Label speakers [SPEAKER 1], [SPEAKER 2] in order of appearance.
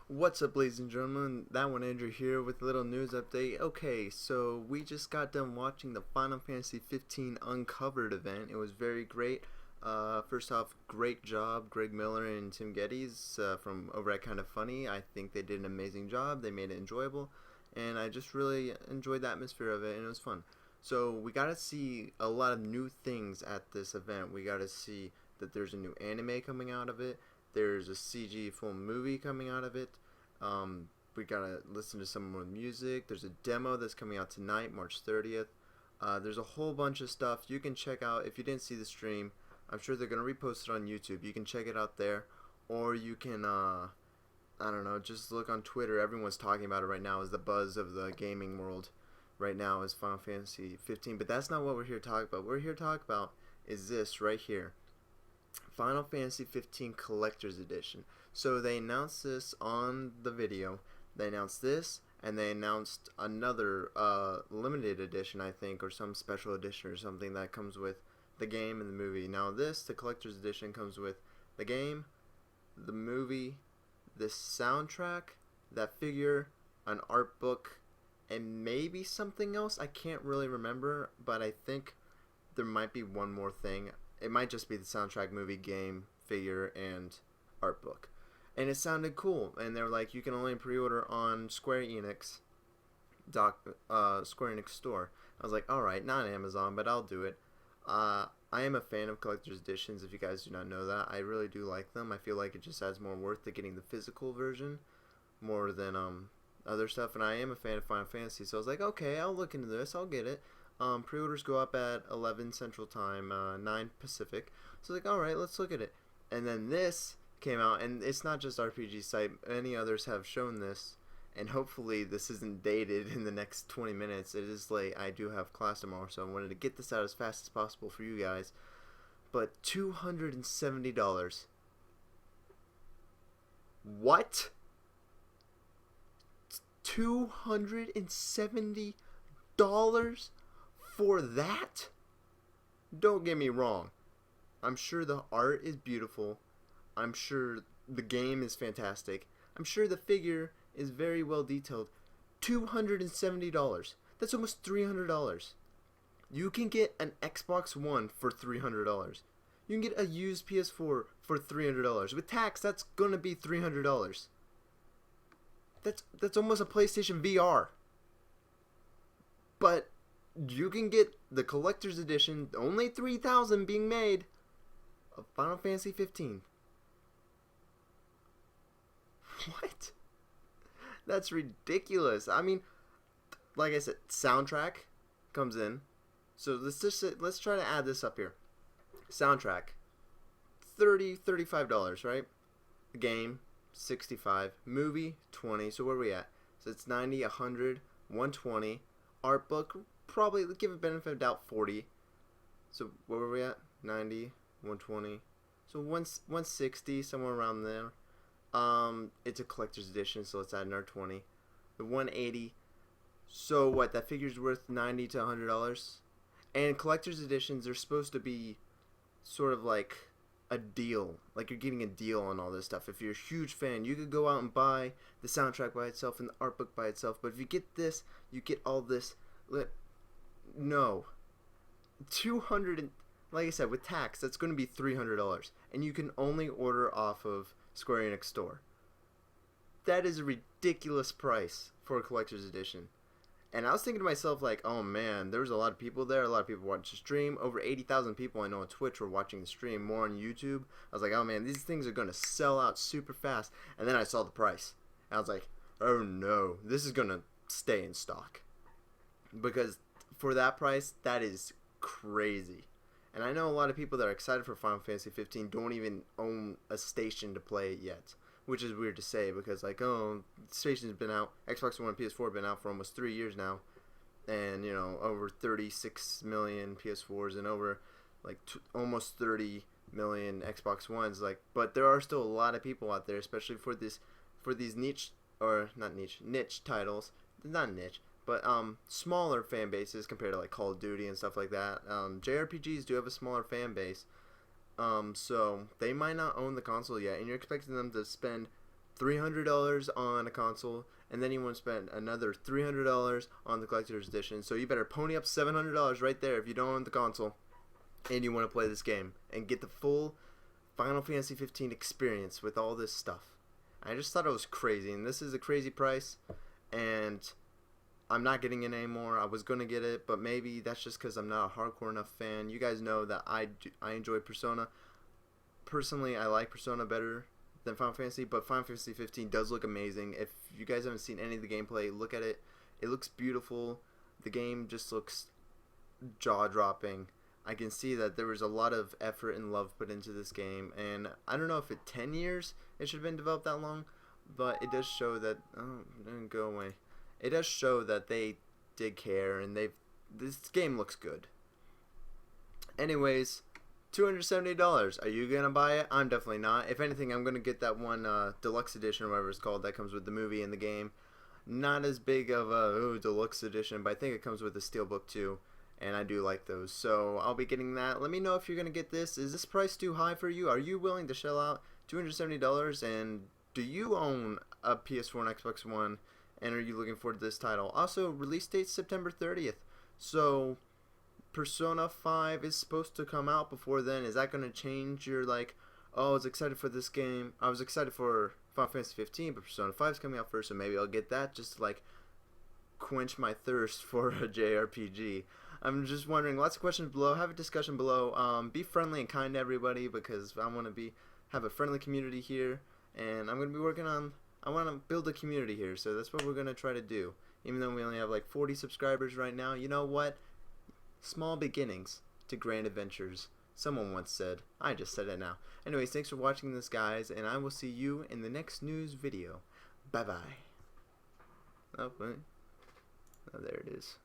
[SPEAKER 1] What's up, ladies and gentlemen? That one, Andrew here with a little news update. Okay, so we just got done watching the Final Fantasy 15 Uncovered event. It was very great. First off, great job, Greg Miller and Tim Geddes from over at Kind of Funny. I think they did an amazing job. They made it enjoyable, and I just really enjoyed the atmosphere of it, and it was fun. So we got to see a lot of new things at this event. We got to see that there's a new anime coming out of it. There's a CG full movie coming out of it. We gotta listen to some more music. There's a demo that's coming out tonight, March 30th. There's a whole bunch of stuff you can check out. If you didn't see the stream, I'm sure they're gonna repost it on YouTube. You can check it out there, or you can, I don't know, just look on Twitter. Everyone's talking about it right now. Is the buzz of the gaming world right now is Final Fantasy 15. But that's not what we're here to talk about. What we're here to talk about is this right here. Final Fantasy 15 Collector's Edition. So they announced this on the video. They announced this, and they announced another limited edition, I think, or some special edition or something that comes with the game and the movie. Now this, the Collector's Edition, comes with the game, the movie, the soundtrack, that figure, an art book, and maybe something else. I can't really remember, but I think there might be one more thing. It might just be the soundtrack, movie, game, figure, and art book. And it sounded cool. And they were like, you can only pre-order on Square Enix store. I was like, alright, not Amazon, but I'll do it. I am a fan of collector's editions, if you guys do not know that. I really do like them. I feel like it just adds more worth to getting the physical version more than other stuff. And I am a fan of Final Fantasy, so I was like, okay, I'll look into this. I'll get it. Pre-orders go up at 11 Central Time, 9 Pacific. So like, alright, let's look at it. And then this came out, and it's not just RPG Site. Many others have shown this, and hopefully this isn't dated in the next 20 minutes. It is late. I do have class tomorrow, so I wanted to get this out as fast as possible for you guys. But $270. What? $270 for that? Don't get me wrong. I'm sure the art is beautiful. I'm sure the game is fantastic. I'm sure the figure is very well detailed. $270. That's almost $300. You can get an Xbox One for $300. You can get a used PS4 for $300. With tax, that's gonna be $300. That's almost a PlayStation VR. But you can get the collector's edition, only 3,000 being made, of Final Fantasy 15. What? That's ridiculous. I mean, like I said, soundtrack comes in. So let's try to add this up here. Soundtrack, $35, right? Game, $65. Movie, $20. So where are we at? So it's 90, 100, 120. Art book, probably give a benefit of doubt, 40. So where were we at? 90, 120. So 160, somewhere around there. It's a collector's edition, so let's add another 20. The 180. So what? That figure's worth $90 to $100. And collector's editions are supposed to be sort of like a deal. Like you're getting a deal on all this stuff. If you're a huge fan, you could go out and buy the soundtrack by itself and the art book by itself. But if you get this, you get all this. No. 200 and, like I said, with tax, that's going to be $300. And you can only order off of Square Enix store. That is a ridiculous price for a collector's edition. And I was thinking to myself, like, oh man, there was a lot of people there. A lot of people watched the stream. Over 80,000 people I know on Twitch were watching the stream, more on YouTube. I was like, oh man, these things are going to sell out super fast. And then I saw the price. And I was like, oh no, this is going to stay in stock. Because for that price, that is crazy. And I know a lot of people that are excited for Final Fantasy 15 don't even own a station to play it yet. Which is weird to say because, like, oh, the station's been out, Xbox One and PS4 have been out for almost 3 years now. And, you know, over 36 million PS4s and over, like, almost 30 million Xbox Ones. Like, but there are still a lot of people out there, especially for these niche, or not niche titles. Not niche, but smaller fan bases compared to, like, Call of Duty and stuff like that. JRPGs do have a smaller fan base. So they might not own the console yet, and you're expecting them to spend $300 on a console, and then you want to spend another $300 on the collector's edition. So you better pony up $700 right there if you don't own the console and you want to play this game and get the full Final Fantasy 15 experience with all this stuff. I just thought it was crazy, and this is a crazy price, and I'm not getting it anymore. I was going to get it, but maybe that's just because I'm not a hardcore enough fan. You guys know that I enjoy Persona. Personally, I like Persona better than Final Fantasy, but Final Fantasy 15 does look amazing. If you guys haven't seen any of the gameplay, look at it. It looks beautiful. The game just looks jaw-dropping. I can see that there was a lot of effort and love put into this game, and I don't know if 10 years it should have been developed that long, but it does show that, it didn't go away. It does show that they did care, and this game looks good. Anyways, $270. Are you gonna buy it? I'm definitely not. If anything, I'm gonna get that one deluxe edition, or whatever it's called, that comes with the movie and the game. Not as big of a deluxe edition, but I think it comes with a steelbook too, and I do like those. So I'll be getting that. Let me know if you're gonna get this. Is this price too high for you? Are you willing to shell out $270? And do you own a PS4 and Xbox One? And are you looking forward to this title? Also, release date September 30th. So Persona 5 is supposed to come out before then. Is that going to change your, like, oh, I was excited for this game. I was excited for Final Fantasy 15, but Persona 5 is coming out first, so maybe I'll get that just to, like, quench my thirst for a JRPG. I'm just wondering, lots of questions below. Have a discussion below. Be friendly and kind to everybody, because I want to have a friendly community here, and I'm going to be working on, I want to build a community here, so that's what we're going to try to do. Even though we only have like 40 subscribers right now, you know what? Small beginnings to grand adventures. Someone once said. I just said it now. Anyways, thanks for watching this, guys, and I will see you in the next news video. Bye-bye. Oh, wait. Oh, there it is.